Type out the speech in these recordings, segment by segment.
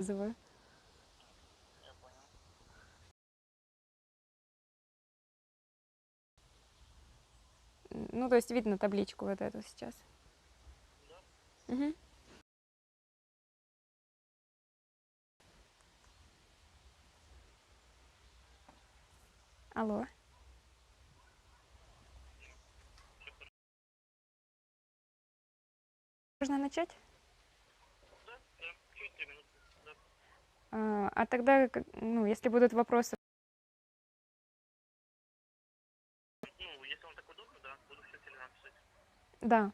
показываю. Я понял. Ну, то есть видно табличку вот эту сейчас. Да? Угу. Алло. Можно начать? Да, да. Чуть 3 минуты. Да. А тогда, ну, если будут вопросы... Ну, если вам так удобно, да, буду все в Телеграм писать. Да.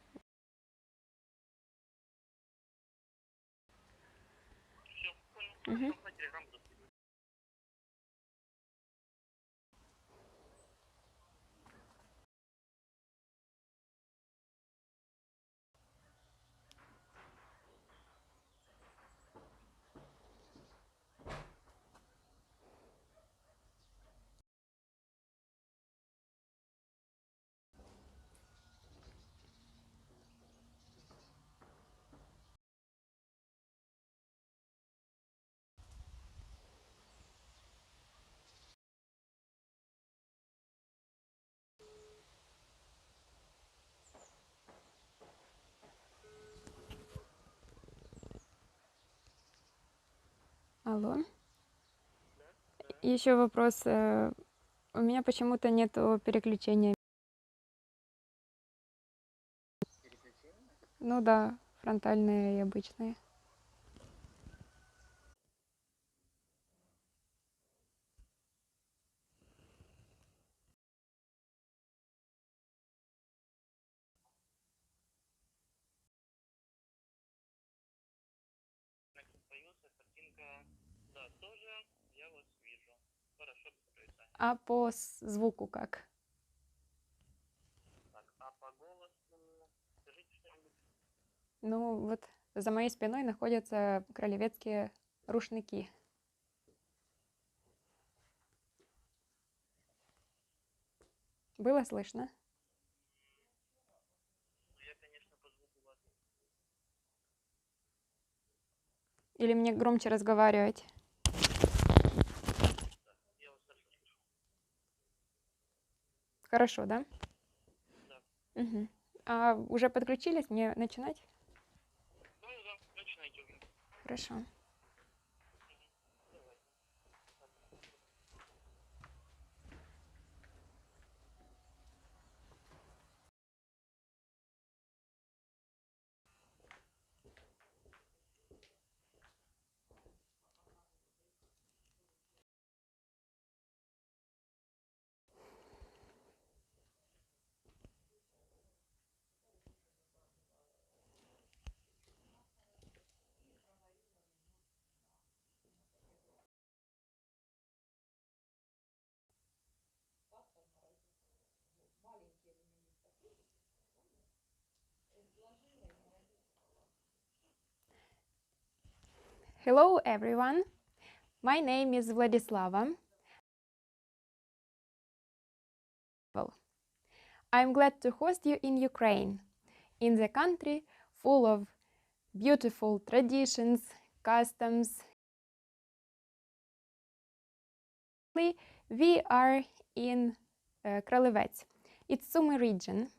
Все, понял. Угу. Хорошо, на Телеграм буду скидывать. Алло. Да? Да. Еще вопрос. У меня почему-то нету переключения. Переключение? Ну да, фронтальные и обычные. Появился картинка. Да, тоже я вас вижу. Хорошо, без описания. А по звуку как? Так, а по голосу скажите что-нибудь. Ну вот за моей спиной находятся кролевецкие рушники. Было слышно? Ну, я, конечно, по звуку вас. Или мне громче разговаривать? Да, я вас хорошо слышу. Хорошо, да? Да. Угу. А уже подключились? Мне начинать? Да, да, начинайте уже. Хорошо. Давай. Hello everyone. My name is Vladislava. I'm glad to host you in Ukraine, in the country full of beautiful traditions, customs. We are in Krolevets. It's Sumy region,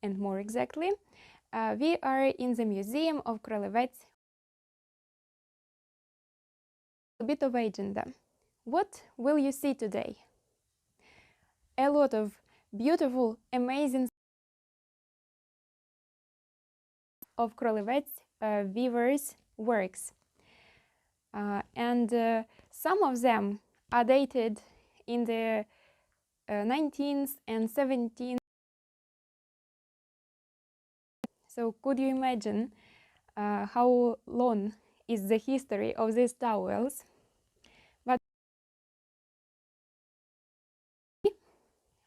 and more exactly, we are in the Museum of Krolevets. A bit of agenda. What will you see today? A lot of beautiful, amazing of Krolevets weavers' works. And some of them are dated in the 19th and 17th. So could you imagine how long is the history of these towels? But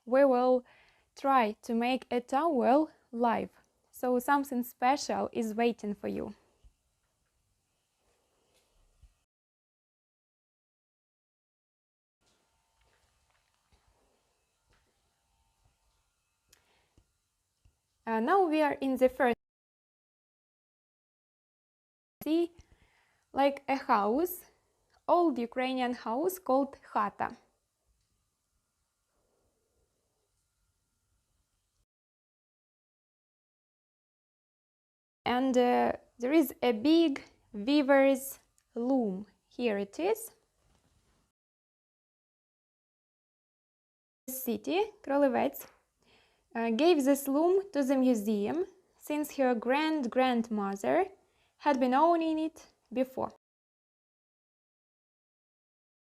we will try to make a towel live. So something special is waiting for you. Now we are in the first. See like a house, old Ukrainian house called chata. And there is a big weaver's loom. Here it is. The city, Krolevets, gave this loom to the museum since her grandmother had been owning it before.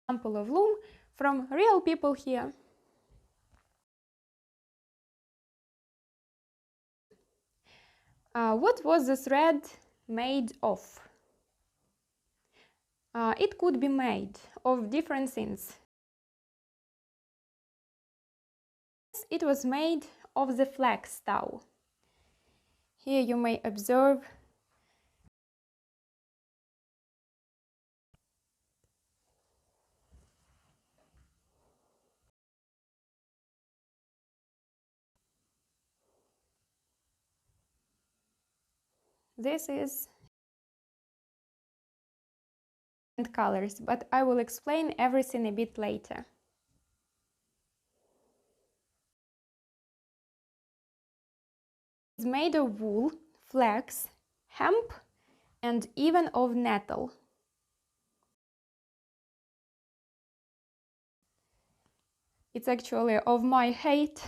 Example of loom from real people here. What was the thread made of? It could be made of different things. It was made of the flax tow. Here you may observe this is and colors, but I will explain everything a bit later. It's made of wool, flax, hemp, and even of nettle. It's actually of my height,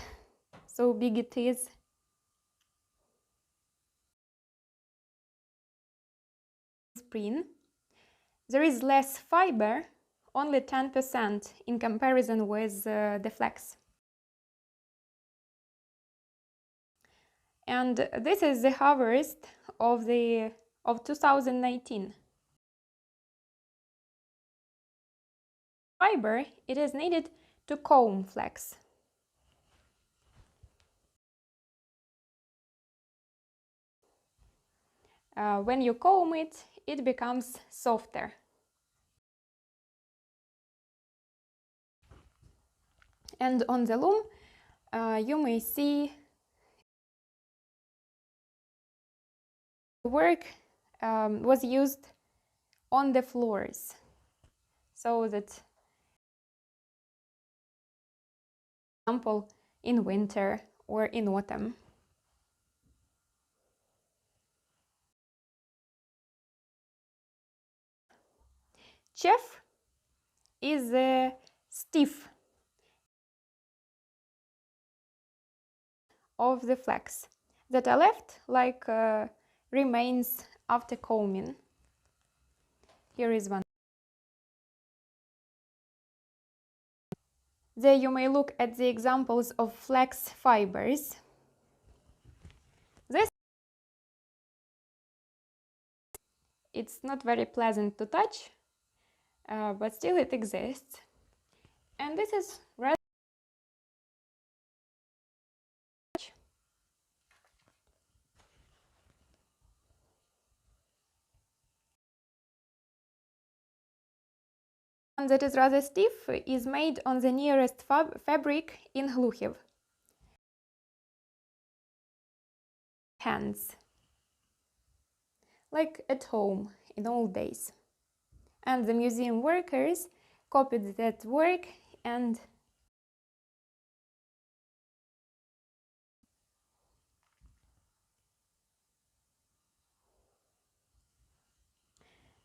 so big it is. Spring. There is less fiber, only 10% in comparison with the flax. And this is the harvest of 2019. Fiber, it is needed to comb flax. When you comb it, it becomes softer. And on the loom, you may see the work was used on the floors, so that, for example, in winter or in autumn. Chef is stiff of the flax that are left like remains after combing. Here is one. There you may look at the examples of flax fibers. This, it's not very pleasant to touch, but still it exists. And this is rather one that is rather stiff is made on the nearest fabric in Hluchiv. Hands, like at home in old days. And the museum workers copied that work and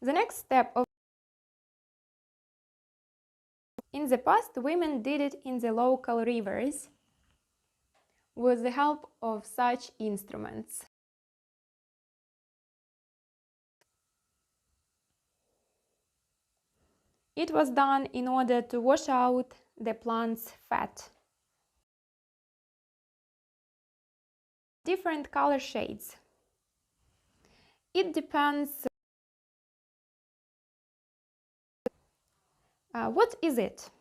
the next step of in the past, women did it in the local rivers with the help of such instruments. It was done in order to wash out the plant's fat. Different color shades. It depends. What is it?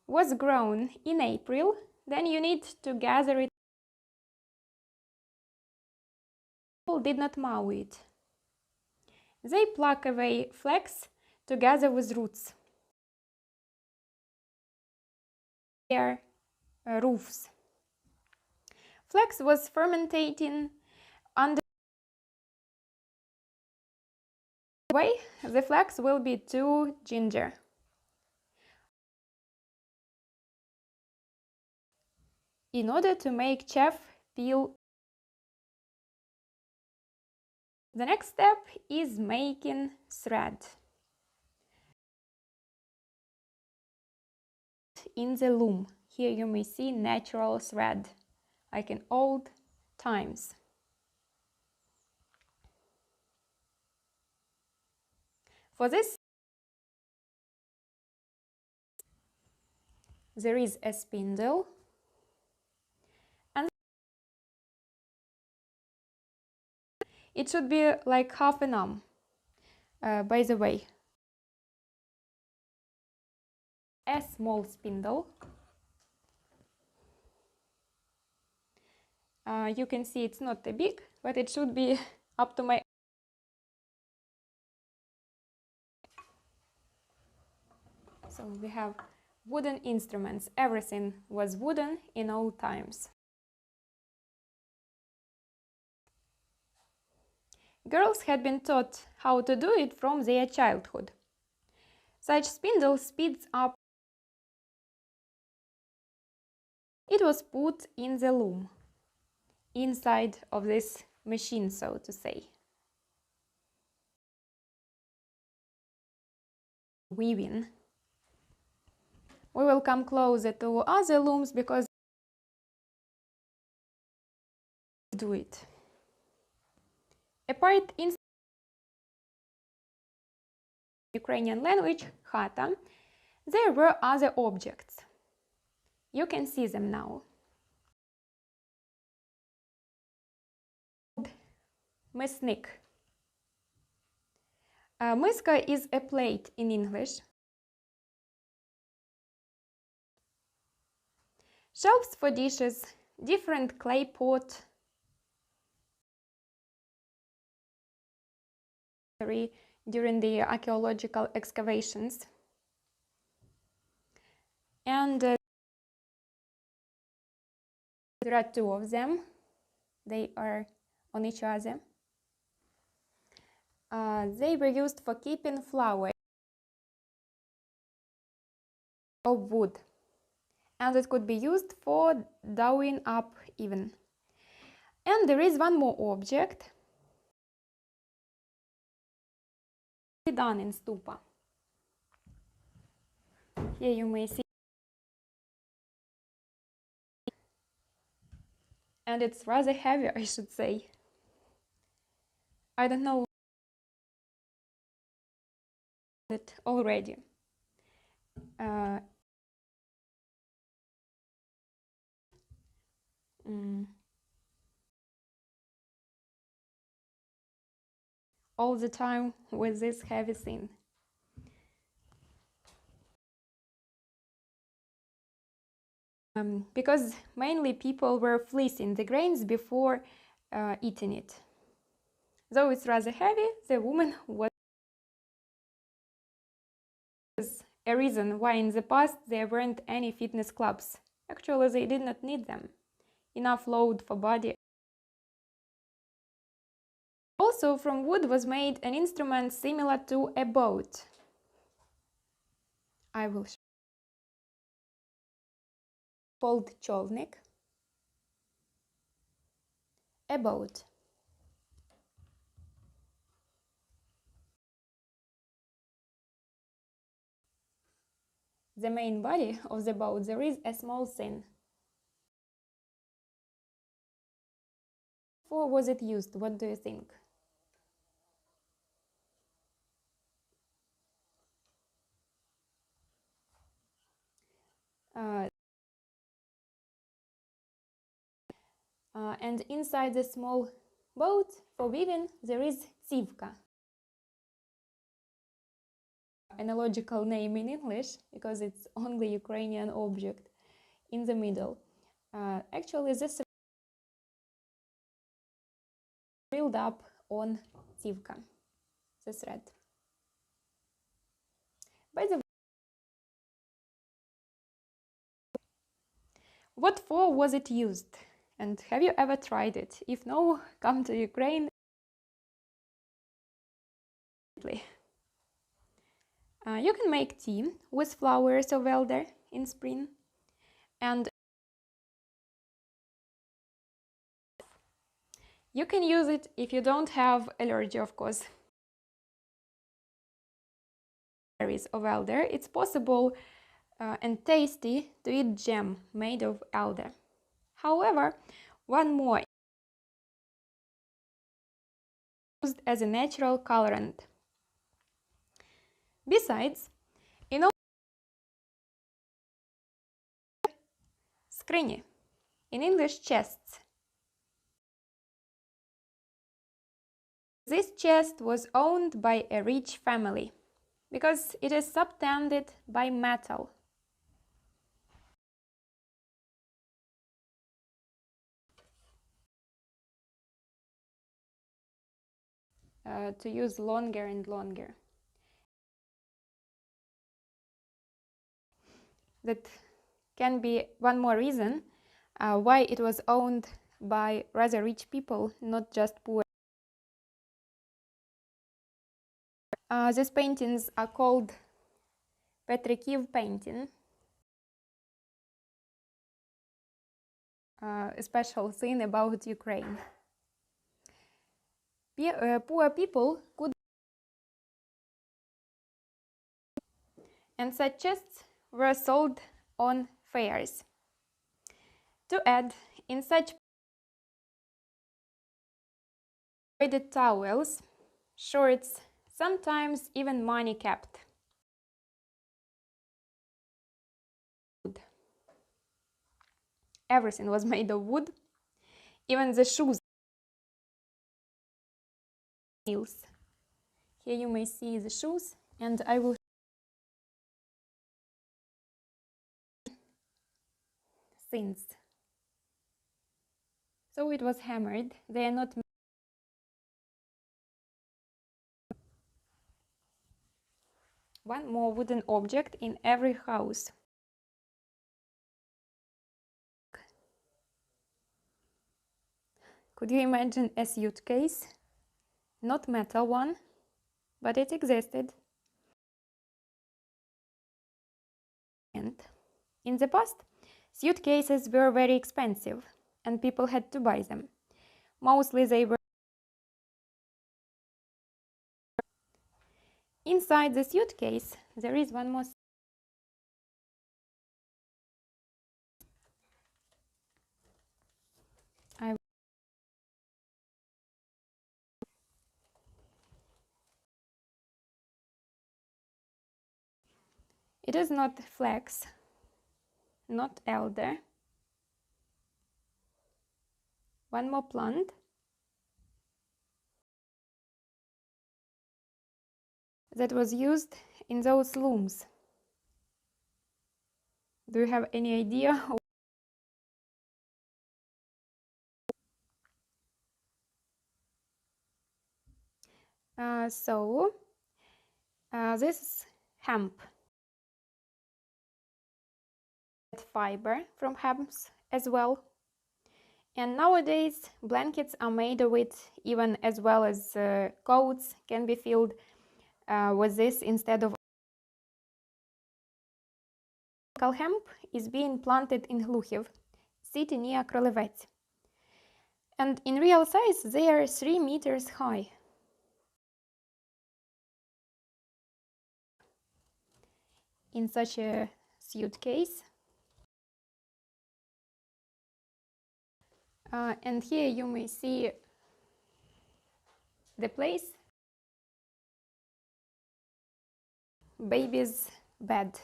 Was grown in April, then you need to gather it. People did not mow it. They pluck away flax together with roots. Their roofs. Flax was fermenting under Way, the flax will be too ginger. In order to make chaff peel, the next step is making thread. In the loom, here you may see natural thread, like in old times. For this, there is a spindle, and it should be like half an arm, by the way. A small spindle. You can see it's not big, but it should be up to my. So we have wooden instruments. Everything was wooden in old times. Girls had been taught how to do it from their childhood. Such spindle speeds up. It was put in the loom, inside of this machine, so to say. Weaving. We will come closer to other looms because do it. Apart in Ukrainian language, chata, there were other objects. You can see them now. Мясник. Miska is a plate in English. Shelves for dishes, different clay pot, during the archaeological excavations. And there are two of them. They are on each other. They were used for keeping flour of wood, and it could be used for doughing up even. And there is one more object done in stupa. Here you may see, and it's rather heavy, I should say. I don't know it already. All the time with this heavy thing. Because mainly people were fleecing the grains before eating it. Though it's rather heavy, the woman was a reason why in the past there weren't any fitness clubs. Actually, they did not need them. Enough load for body. Also, from wood was made an instrument similar to a boat. I will show. Called cholnik. A boat. The main body of the boat, there is a small fin. For was it used? What do you think? And inside the small boat for weaving there is tsivka. Analogical name in English because it's only Ukrainian object in the middle. Actually, this is built up on tsivka, the thread. By the way, what for was it used? And have you ever tried it? If no, come to Ukraine. deeply. You can make tea with flowers of elder in spring, and you can use it if you don't have allergy, of course. Berries of elder, it's possible and tasty to eat jam made of elder. However, one more used as a natural colorant. Besides, in all skrini, in English chests. This chest was owned by a rich family because it is subtended by metal. To use longer and longer. That can be one more reason why it was owned by rather rich people, not just poor. These paintings are called Petrikiv painting. A special thing about Ukraine. Poor people could, and such chests were sold on fairs. To add, in such braided towels, shorts, sometimes even money kept. Everything was made of wood, even the shoes. Here you may see the shoes, and I will since. So it was hammered. They are not. One more wooden object in every house. Could you imagine a suitcase? Not metal one, but it existed. And in the past, suitcases were very expensive and people had to buy them. Mostly they were. Inside the suitcase, there is one more. It is not flax, not elder. One more plant. That was used in those looms. Do you have any idea? This is hemp. Fiber from hemps as well. And nowadays blankets are made of it, even as well as coats can be filled with this instead of. Hemp is being planted in Hluchiv, city near Krolevets. And in real size they are 3 meters high. In such a suitcase. And here you may see the place, baby's bed.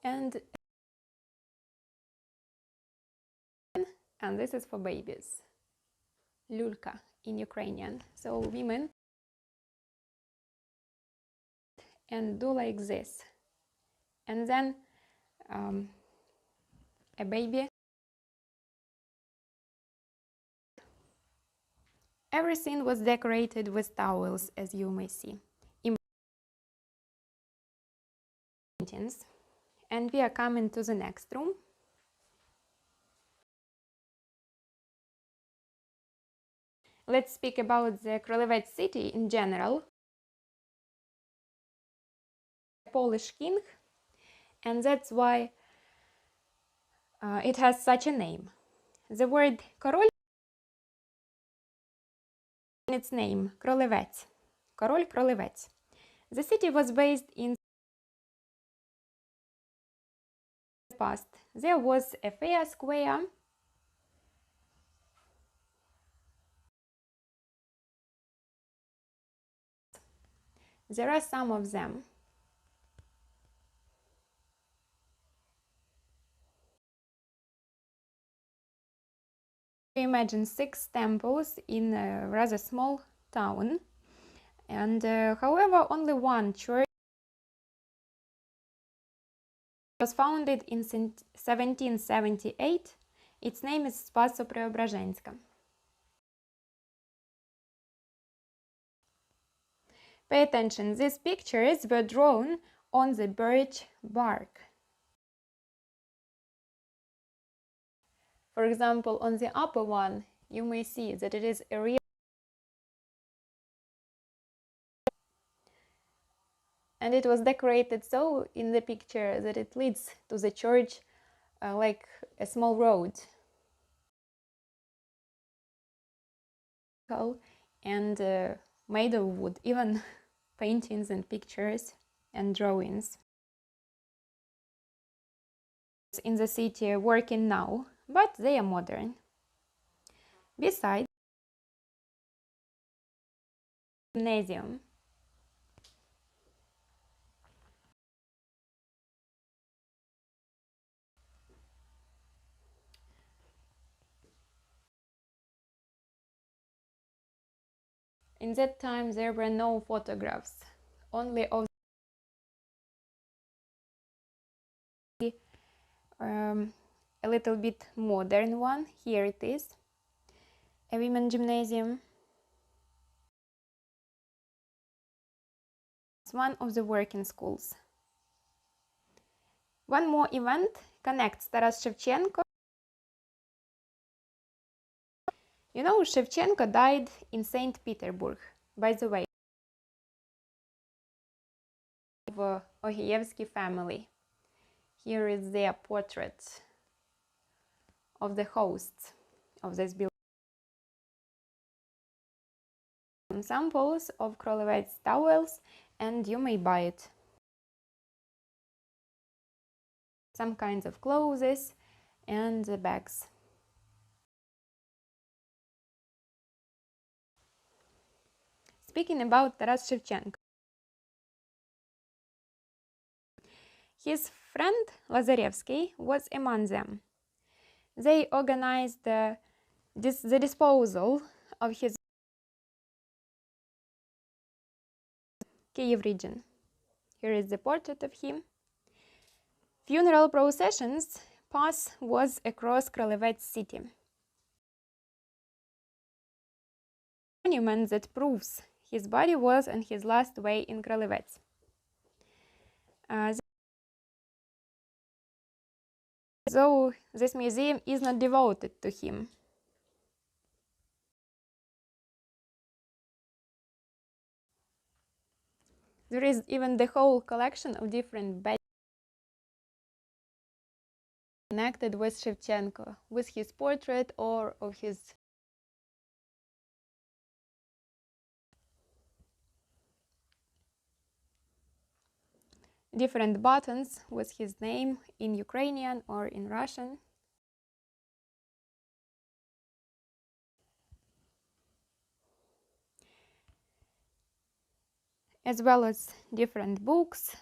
And this is for babies, lulka in Ukrainian. So women and do like this. And then a baby. Everything was decorated with towels, as you may see. And we are coming to the next room. Let's speak about the Krolevets city in general. Polish king, and that's why it has such a name. The word Korol in its name, Krolevets, Korol Krolevets. The city was based in the past. There was a fair square. There are some of them. Imagine 6 temples in a rather small town, and however, only one church was founded in 1778. Its name is Спасо-Преображенска. Pay attention, these pictures were drawn on the birch bark. For example, on the upper one, you may see that it is a real, and it was decorated so in the picture that it leads to the church like a small road. And made of wood, even paintings and pictures and drawings. In the city working now, but they are modern. Besides, gymnasium. In that time there were no photographs, only of the a little bit modern one. Here it is, a women's gymnasium. It's one of the working schools. One more event connects Taras Shevchenko. You know, Shevchenko died in St. Petersburg, by the way, of Ogievsky family. Here is their portrait of the hosts of this building. Some samples of Krolevets towels, and you may buy it. Some kinds of clothes and bags. Speaking about Taras Shevchenko, his friend Lazarevsky was among them. They organized the disposal of his Kiev region. Here is the portrait of him. Funeral processions pass was across Krolevets city. Monument that proves his body was on his last way in Krolevets. Though this museum is not devoted to him. There is even the whole collection of different badges connected with Shevchenko, with his portrait or of his different buttons with his name in Ukrainian or in Russian. As well as different books.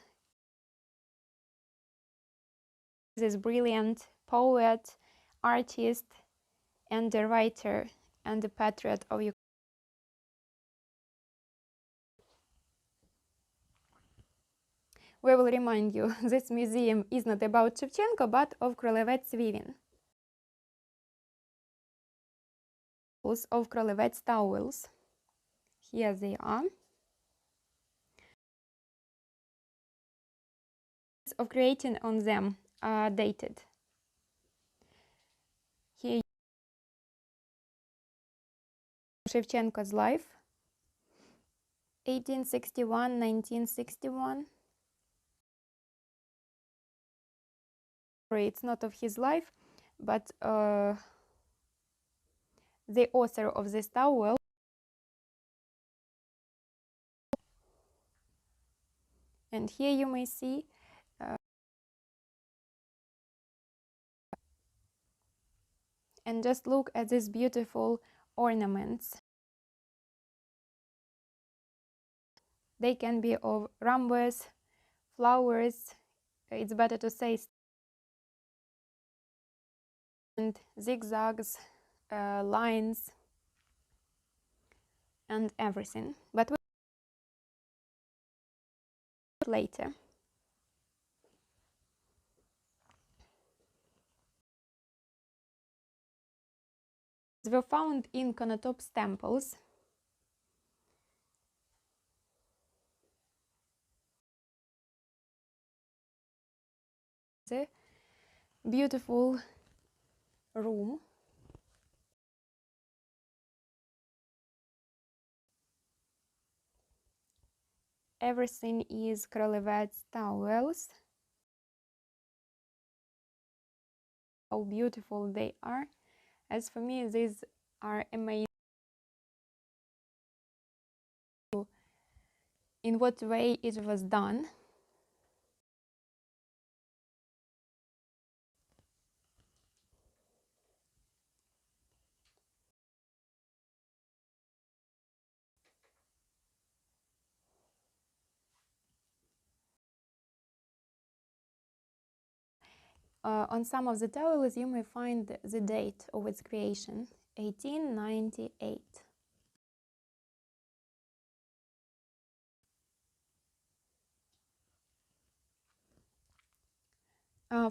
This brilliant poet, artist, and the writer and the patriot of Ukraine. We will remind you, this museum is not about Shevchenko, but of Krolevets weaving. Of Krolevets towels. Here they are. Of creating on them are dated. Here Shevchenko's life, 1861-1961. It's not of his life, but the author of this towel. And here you may see and just look at these beautiful ornaments. They can be of rhombus, flowers, it's better to say, and zigzags, lines, and everything. But we'll later. They were found in Konotop's temples. The beautiful room. Everything is Krolevets towels. How beautiful they are. As for me, these are amazing. In what way it was done. On some of the towels you may find the date of its creation, 1898.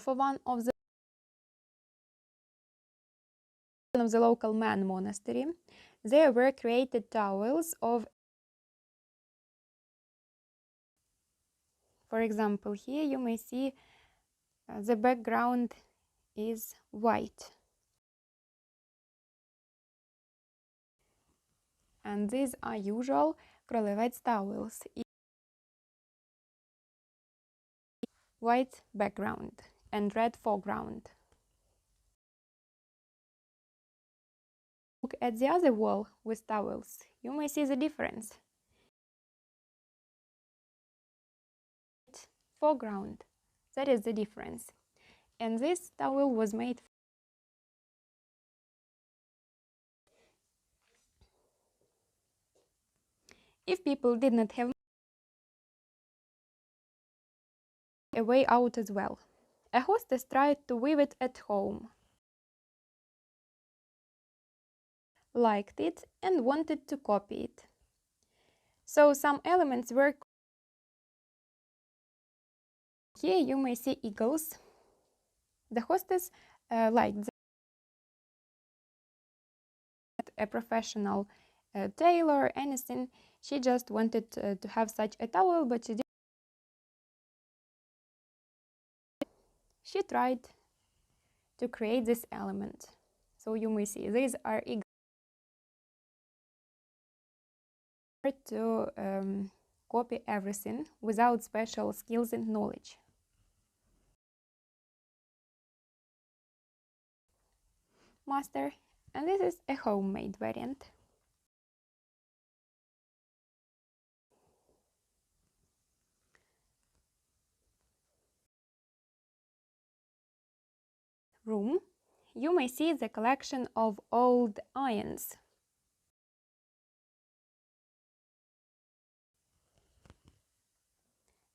For one of the local man monastery, there were created towels of, for example, here you may see the background is white. And these are usual Krolevets towels. White background and red foreground. Look at the other wall with towels. You may see the difference. Foreground. That is the difference. And this towel was made. If people did not have a way out as well, a hostess tried to weave it at home, liked it, and wanted to copy it. So some elements were. Here you may see eagles. The hostess liked a professional tailor, anything. She just wanted to have such a towel, but she tried to create this element. So you may see these are eagles to copy everything without special skills and knowledge. Master, and this is a homemade variant. Room, you may see the collection of old irons.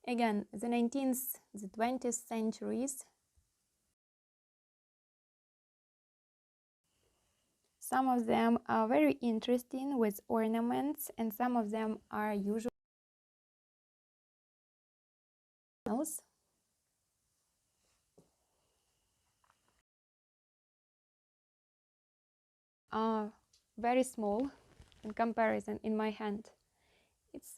Again, the 19th, the 20th centuries. Some of them are very interesting with ornaments, and some of them are usual. Are very small in comparison in my hand. It's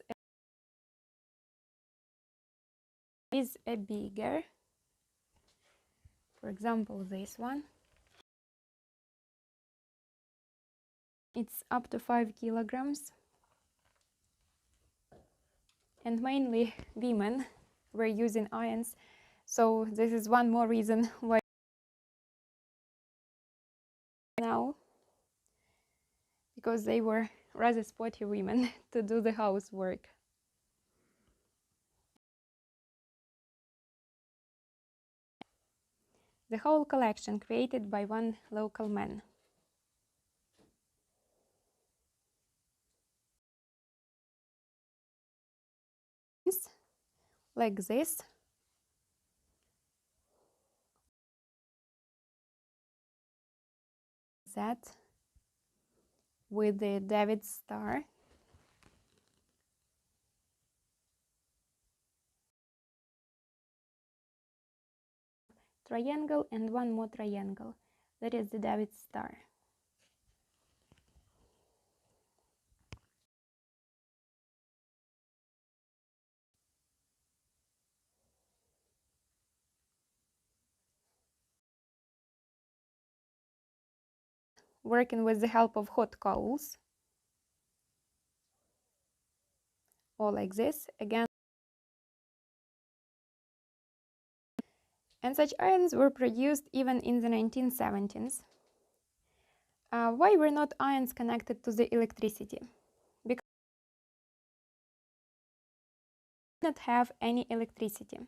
is a bigger. For example, this one. It's up to 5 kilograms. And mainly women were using irons. So this is one more reason why now, because they were rather sporty women to do the housework. The whole collection created by one local man. Like this. That with the David star. Triangle and one more triangle. That is the David star. Working with the help of hot coals. Or like this, again. And such irons were produced even in the 1970s. Why were not irons connected to the electricity? Because they did not have any electricity.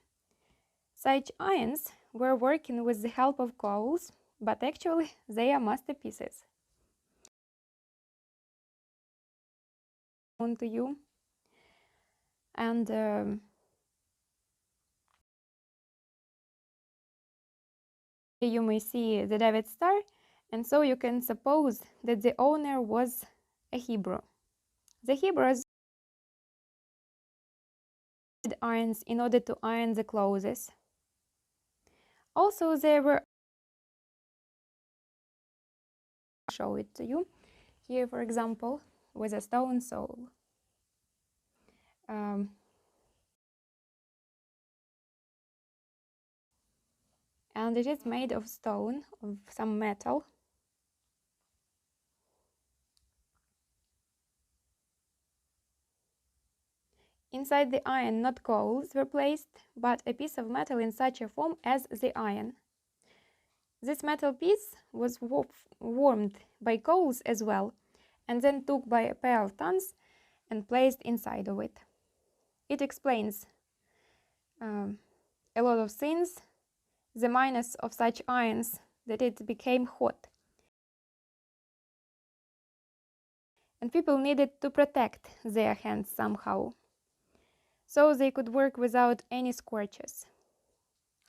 Such irons were working with the help of coals, but actually they are masterpieces. On to you. And you may see the David star, and so you can suppose that the owner was a Hebrew. The Hebrews used irons in order to iron the clothes. Also, there were, I'll show it to you here, for example, with a stone sole. And it is made of stone, of some metal. Inside the iron, not coals were placed, but a piece of metal in such a form as the iron. This metal piece was warmed by coals as well, and then took by a pair of tongs and placed inside of it. It explains a lot of things. The minus of such irons, that it became hot. And people needed to protect their hands somehow, so they could work without any scorches.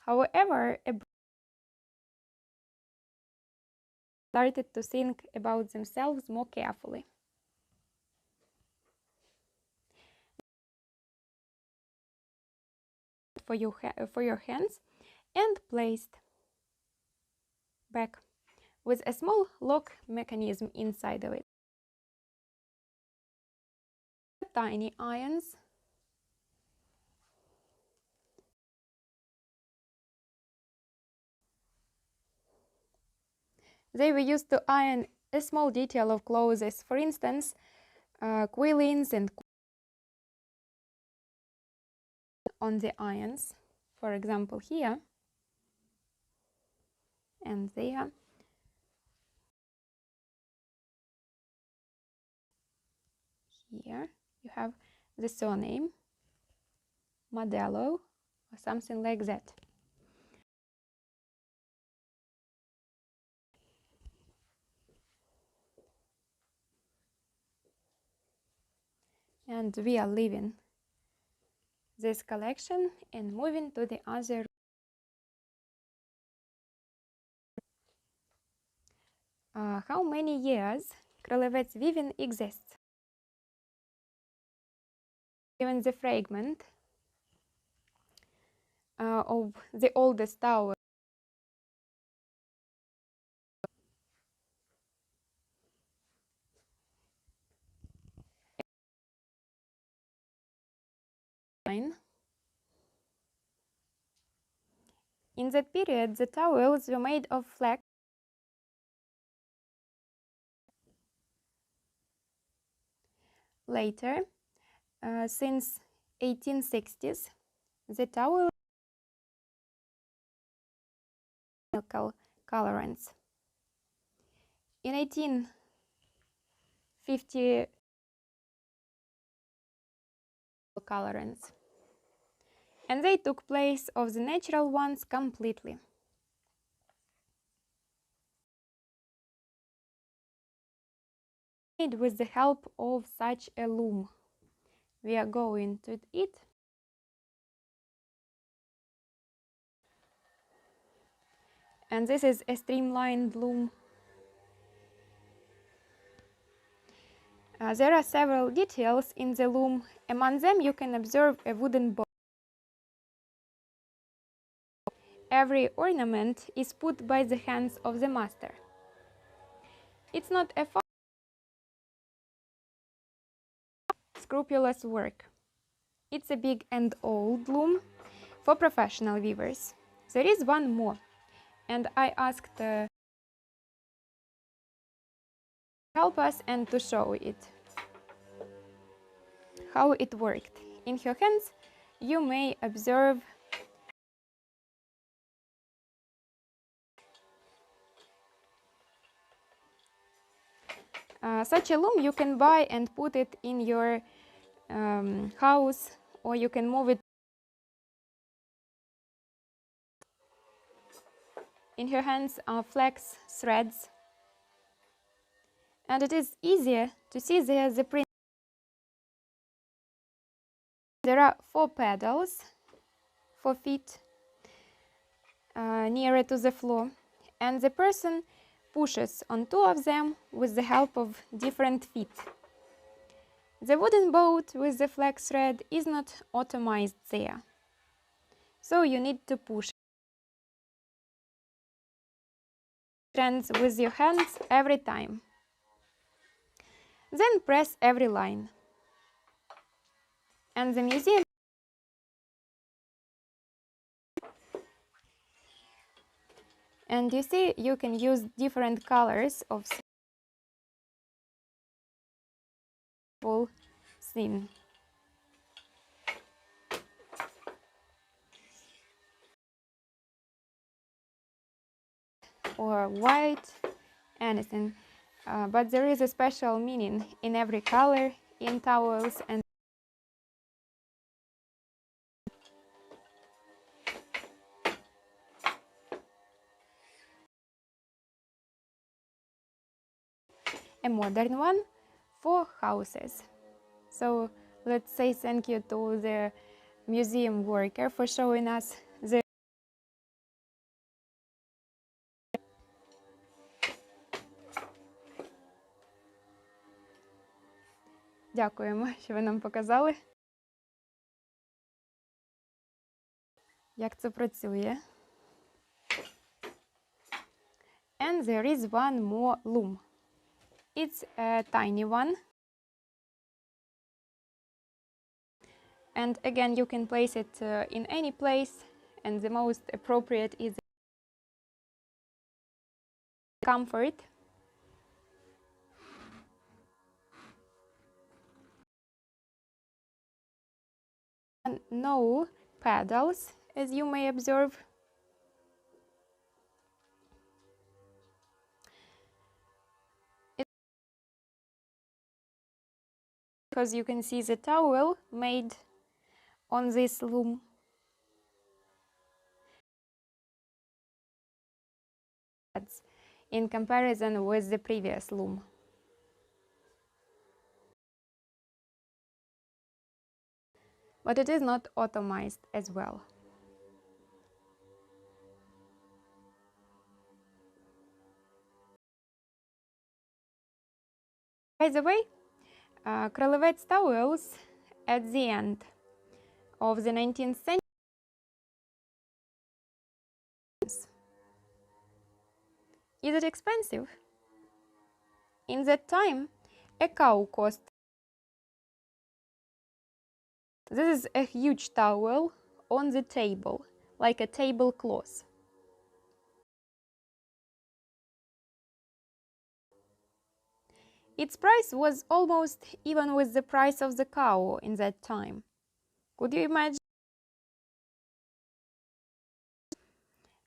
However, started to think about themselves more carefully. For your hands and placed back with a small lock mechanism inside of it. Tiny irons. They were used to iron a small detail of clothes, for instance, quillings and on the irons, for example here and there. Here you have the surname Modelo or something like that. And we are leaving this collection and moving to the other. How many years Krolevets weaving exists? Given the fragment of the oldest tower in that period, the towels were made of flax later, since 1860s, the towel chemical colorants. In 1850, colorants, and they took place of the natural ones completely. Made with the help of such a loom. We are going to it. And this is a streamlined loom. There are several details in the loom. Among them you can observe a wooden bowl. Every ornament is put by the hands of the master. It's not a scrupulous work. It's a big and old loom for professional weavers. There is one more, and I asked help us and to show it, how it worked. In her hands you may observe such a loom. You can buy and put it in your house, or you can move it. In her hands are flax threads, and it is easier to see there the print. There are 4 pedals, 4 feet nearer to the floor, and the person pushes on 2 of them with the help of different feet. The wooden boat with the flax thread is not automized there, so you need to push strands with your hands every time. Then press every line. And the museum and you see you can use different colors of full scene. Or white, anything. But there is a special meaning in every color in towels. And a modern one for houses. So let's say thank you to the museum worker for showing us the Дякуємо, що ви нам показали, як це працює. And there is one more loom. It's a tiny one. And again, you can place it in any place, and the most appropriate is comfort. And no pedals, as you may observe. Because you can see the towel made on this loom. In comparison with the previous loom. But it is not automized as well. By the way, Krolevets towels at the end of the 19th century. Is it expensive? In that time, a cow cost. This is a huge towel on the table, like a tablecloth. Its price was almost even with the price of the cow in that time. Could you imagine?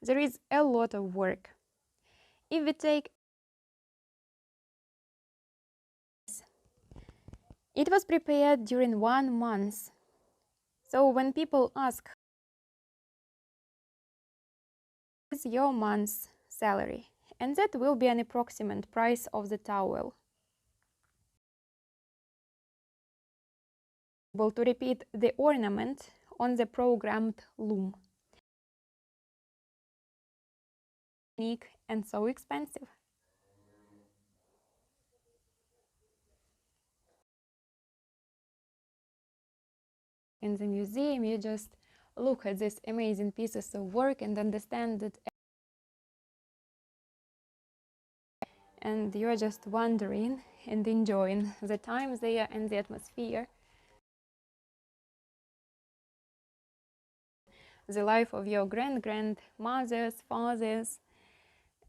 There is a lot of work. If we take, it was prepared during 1 month. So when people ask, what is your month's salary? And that will be an approximate price of the towel. Able to repeat the ornament on the programmed loom. Unique and so expensive. In the museum, you just look at these amazing pieces of work and understand that, and you're just wondering and enjoying the time there and the atmosphere, the life of your grandmothers, fathers,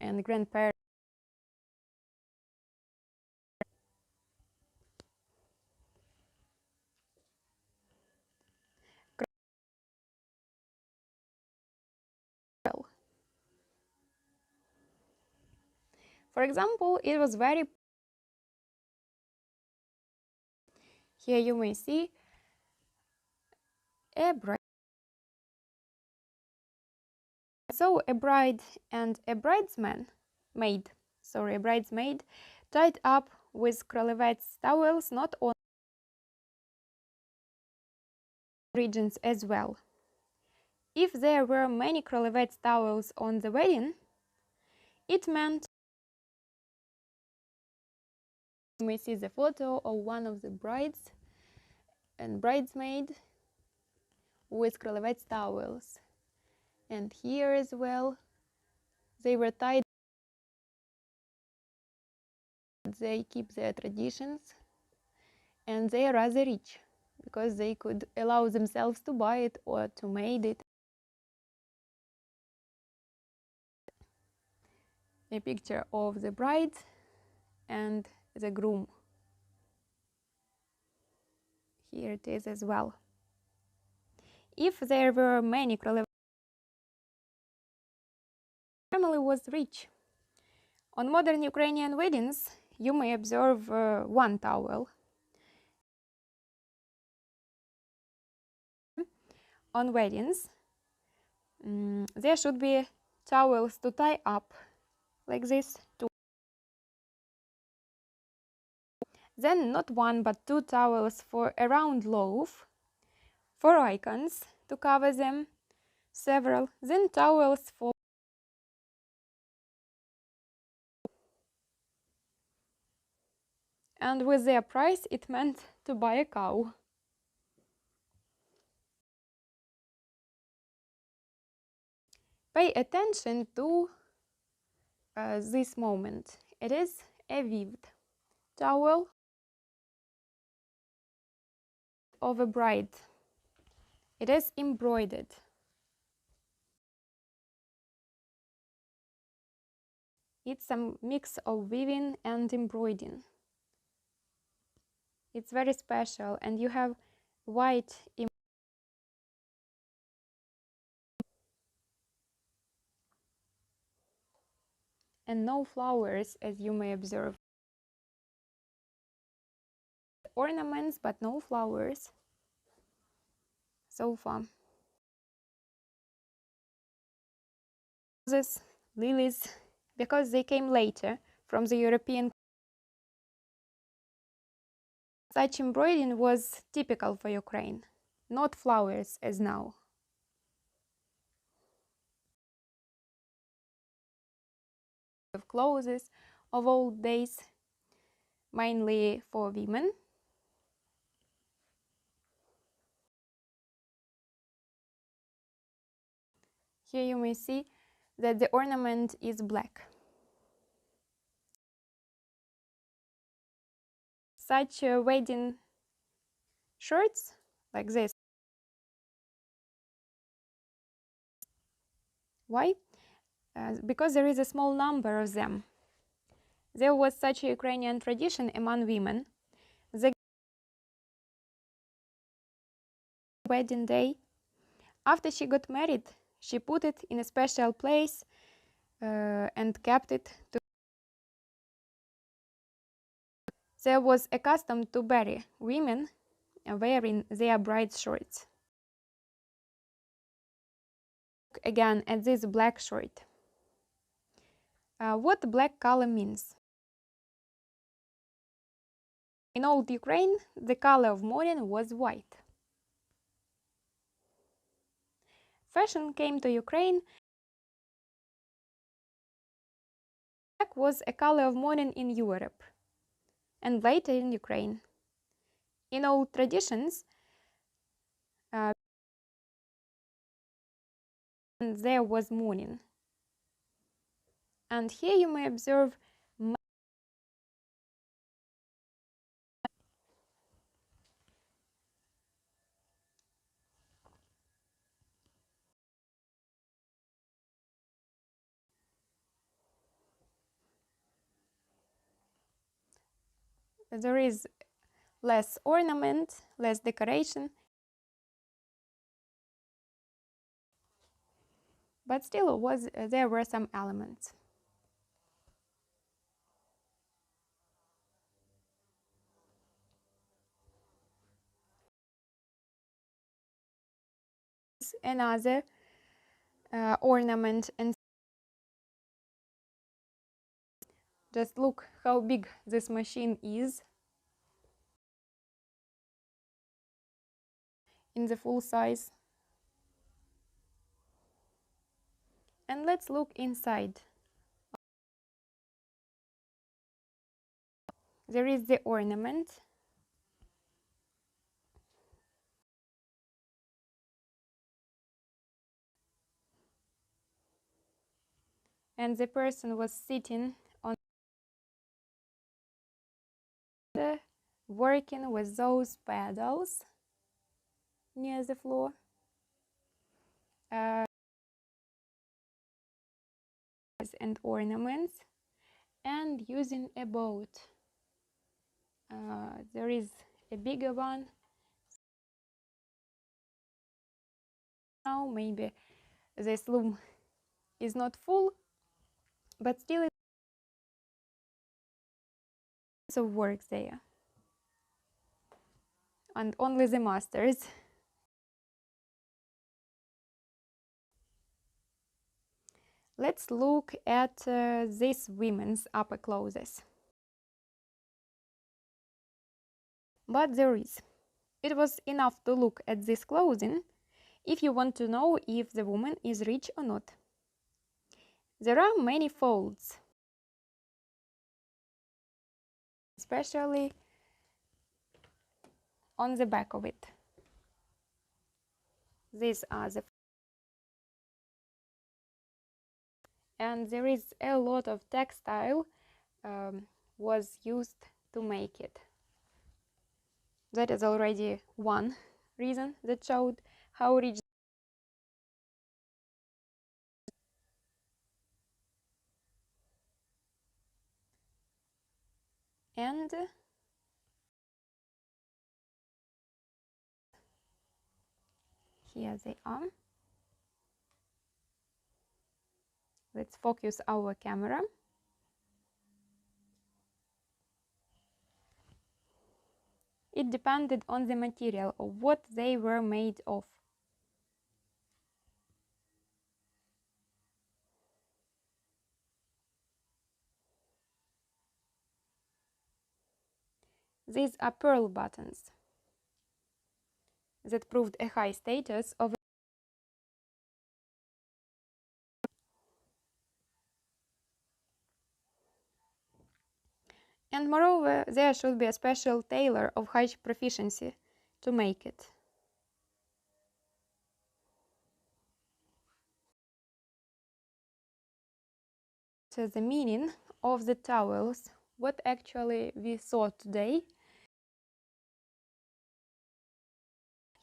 and grandparents. For example, it was very. Here you may see a bride. So a bride and a bridesman, a bridesmaid, tied up with Krolevets towels, not on regions as well. If there were many Krolevets towels on the wedding, it meant. You may see the photo of one of the brides and bridesmaid with Krolevets towels. And here as well, they were tied. They keep their traditions, and they are rather rich because they could allow themselves to buy it or to made it. A picture of the bride and the groom. Here it is as well. If there were many Krolevets, the family was rich. On modern Ukrainian weddings, you may observe one towel. On weddings, there should be towels to tie up like this. Then not one but two towels for a round loaf, 4 icons to cover them, several, then towels for. And with their price, it meant to buy a cow. Pay attention to this moment. It is a weaved towel of a bride. It is embroidered. It's a mix of weaving and embroidering. It's very special, and you have white and no flowers, as you may observe. Ornaments, but no flowers so far. Roses, lilies, because they came later from the European. Such embroidering was typical for Ukraine, not flowers as now. Of clothes of old days, mainly for women. Here you may see that the ornament is black. Such wedding shirts like this. Why? Because there is a small number of them. There was such a Ukrainian tradition among women. The wedding day, after she got married, she put it in a special place and kept it. There was a custom to bury women wearing their bride's shorts. Look again at this black shirt. What black color means? In old Ukraine, the color of mourning was white. Fashion came to Ukraine. Black was a color of mourning in Europe and later in Ukraine. In old traditions, there was mourning. And here you may observe there is less ornament, less decoration, but still there were some elements. Another ornament, and just look how big this machine is in the full size. And let's look inside. There is the ornament. And the person was sitting on the working with those pedals near the floor. And ornaments, and using a boat. There is a bigger one. Now maybe this loom is not full, but still it's of work there. And only the masters. Let's look at this women's upper clothes. But there is. It was enough to look at this clothing if you want to know if the woman is rich or not. There are many folds, especially on the back of it. These are the and there is a lot of textile was used to make it. That is already one reason that showed how rich. And here they are. Let's focus our camera. It depended on the material of what they were made of. These are pearl buttons that proved a high status of. And moreover, there should be a special tailor of high proficiency to make it. So the meaning of the towels, what actually we saw today.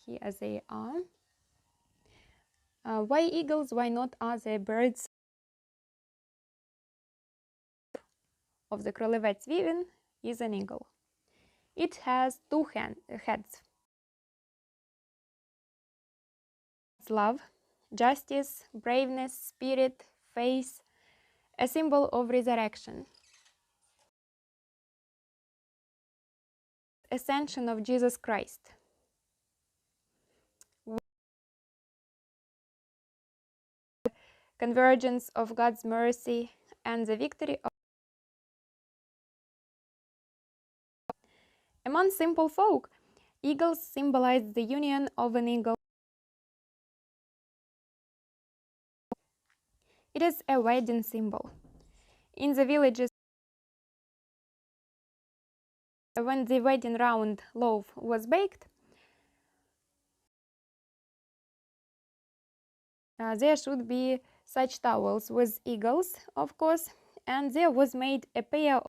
Here they are. Why eagles? Why not other birds? of the Krolevets weaving is an eagle. It has two heads. It's love, justice, braveness, spirit, faith, a symbol of resurrection. Ascension of Jesus Christ. Convergence of God's mercy and the victory of. Among simple folk, eagles symbolize the union of an eagle. It is a wedding symbol. In the villages, when the wedding round loaf was baked, there should be such towels with eagles, of course, and there was made a pair of.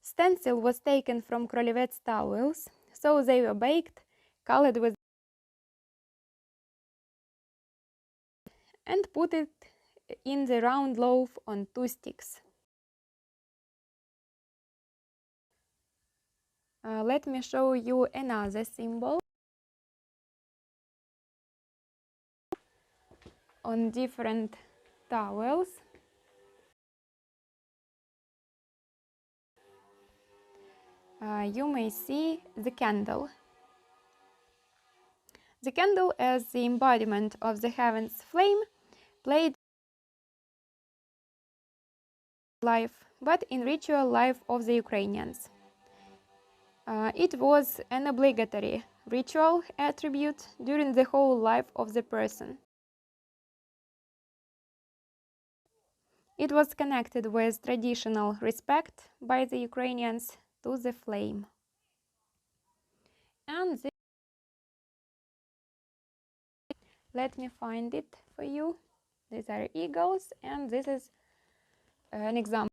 Stencil was taken from Krolevets towels, so they were baked, colored with, and put it in the round loaf on 2 sticks. Let me show you another symbol on different towels. You may see the candle. The candle, as the embodiment of the heaven's flame, played life, but in ritual life of the Ukrainians. It was an obligatory ritual attribute during the whole life of the person. It was connected with traditional respect by the Ukrainians to the flame. And let me find it for you. These are eagles, and this is an example.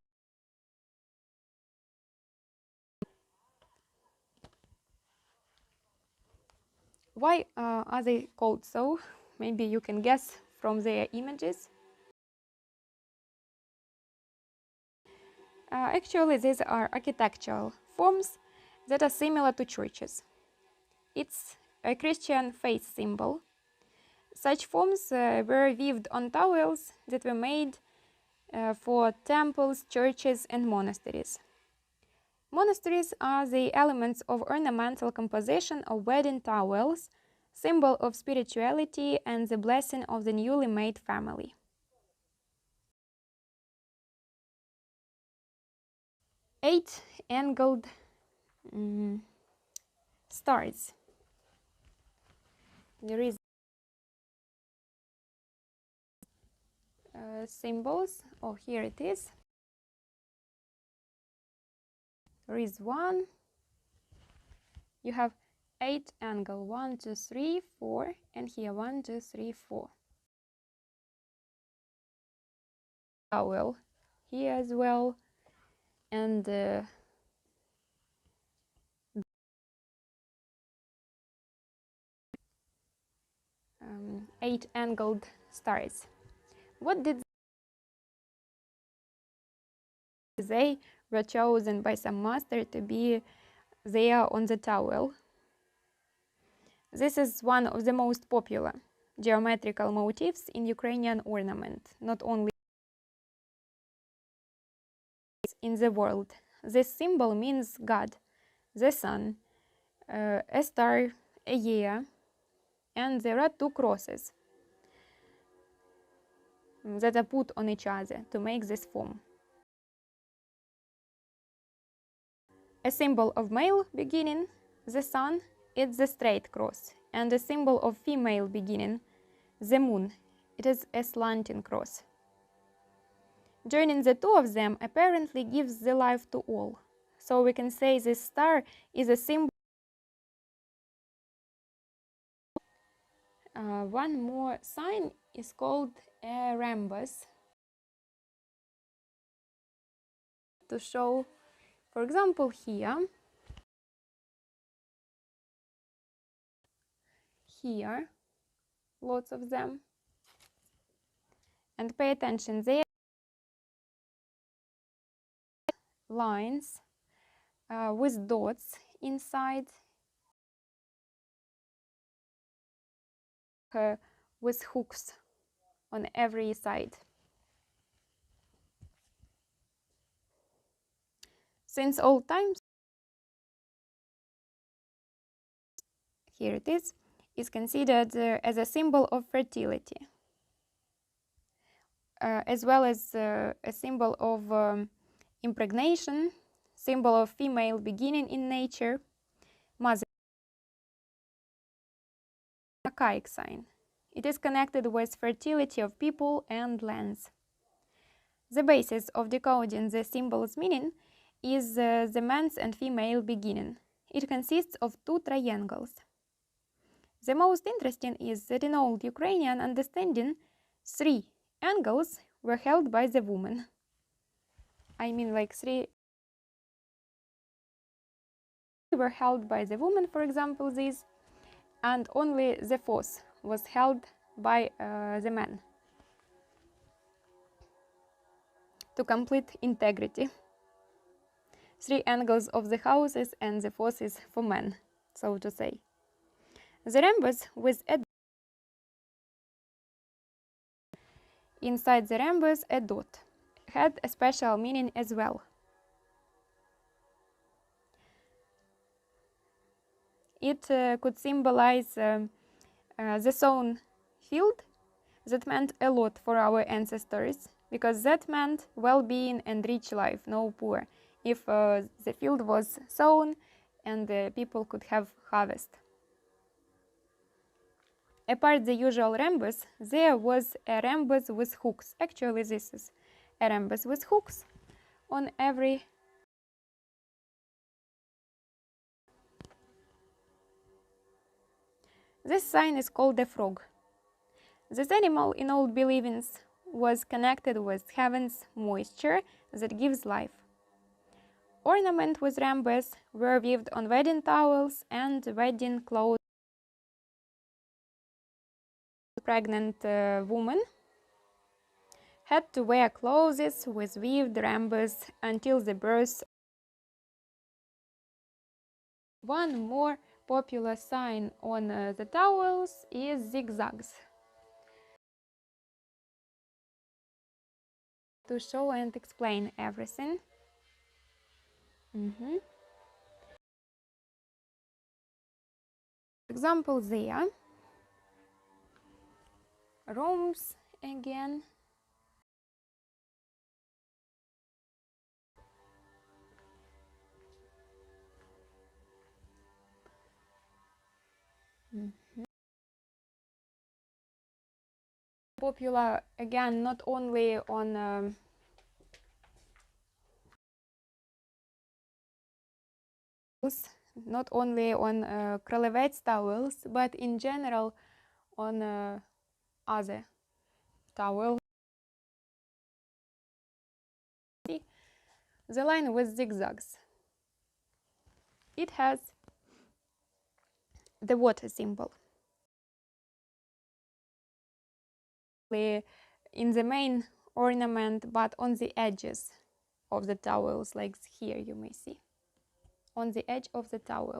Why are they called so? Maybe you can guess from their images. Actually, these are architectural forms that are similar to churches. It's a Christian faith symbol. Such forms were weaved on towels that were made for temples, churches, and monasteries. Monasteries are the elements of ornamental composition of wedding towels, symbol of spirituality and the blessing of the newly made family. Eight-angled stars. There is symbols. Oh, here it is. There is one. You have 8 angle 1, 2, 3, 4, and here 1, 2, 3, 4. Towel here as well, and 8 angled stars. What did they were chosen by some master to be there on the towel? This is one of the most popular geometrical motifs in Ukrainian ornament, not only in the world. This symbol means God, the sun, a star, a year, and there are 2 crosses that are put on each other to make this form. A symbol of male beginning, the sun, it's the straight cross, and a symbol of female beginning, the moon, it is a slanting cross. Joining the 2 of them apparently gives the life to all. So we can say this star is a symbol. One more sign is called a rhombus, to show, for example, here, lots of them. And pay attention, they lines with dots inside, with hooks on every side. Since old times, here it is considered as a symbol of fertility, as well as a symbol of impregnation, symbol of female beginning in nature, mother, archaic sign. It is connected with fertility of people and lands. The basis of decoding the symbol's meaning is the man's and female beginning. It consists of two triangles. The most interesting is that in old Ukrainian understanding, three angles were held by the woman. I mean, like three were held by the woman, for example, this, and only the fourth was held by the man to complete integrity. Three angles of the houses and the fourth is for men, so to say. The rhombus with a inside the rhombus a dot had a special meaning as well. It could symbolize the sown field. That meant a lot for our ancestors, because that meant well-being and rich life, no poor, if the field was sown and people could have harvest. Apart the usual rhombus, there was a rhombus with hooks. Actually, this is a rhombus with hooks on every. This sign is called a frog. This animal in old believings was connected with heaven's moisture that gives life. Ornament with rhombus were weaved on wedding towels and wedding clothes. Pregnant woman had to wear clothes with weaved rhombus until the birth. One more popular sign on the towels is zigzags, to show and explain everything. Example there. Rooms again. Popular again not only on Krolevets towels, but in general on other towels. See the line with zigzags. It has the water symbol. In the main ornament, but on the edges of the towels, like here you may see, on the edge of the towel.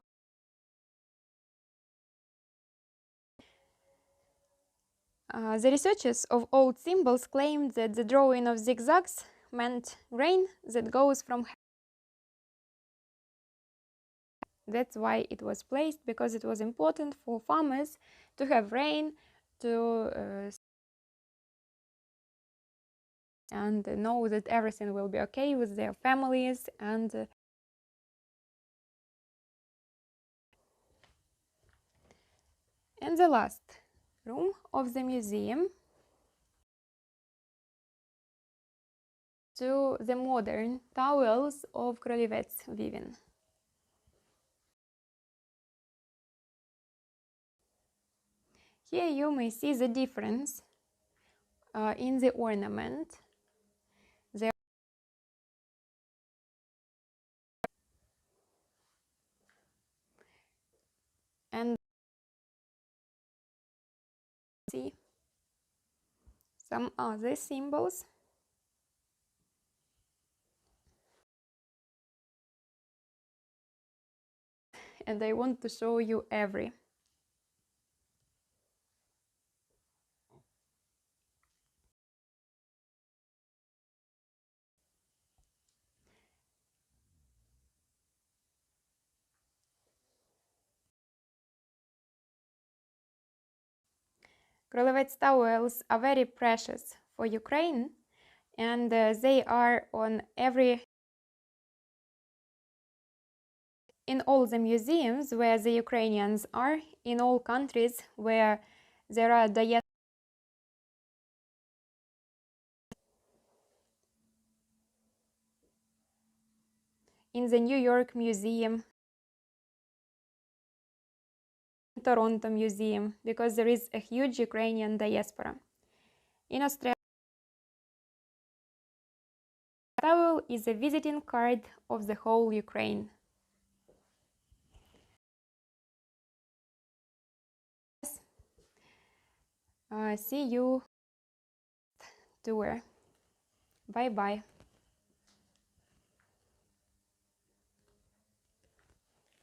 The researchers of old symbols claimed that the drawing of zigzags meant rain that goes from heaven. That's why it was placed, because it was important for farmers to have rain to and know that everything will be okay with their families. And in the last room of the museum, to the modern towels of Krolevets weaving. Here you may see the difference in the ornament. And see some other symbols. and I want to show you every. Krolevets towels are very precious for Ukraine, and they are on in all the museums where the Ukrainians are, in all countries where there are in the New York Museum, Toronto Museum, because there is a huge Ukrainian diaspora. In Australia, towel is a visiting card of the whole Ukraine. See you tour. Bye bye.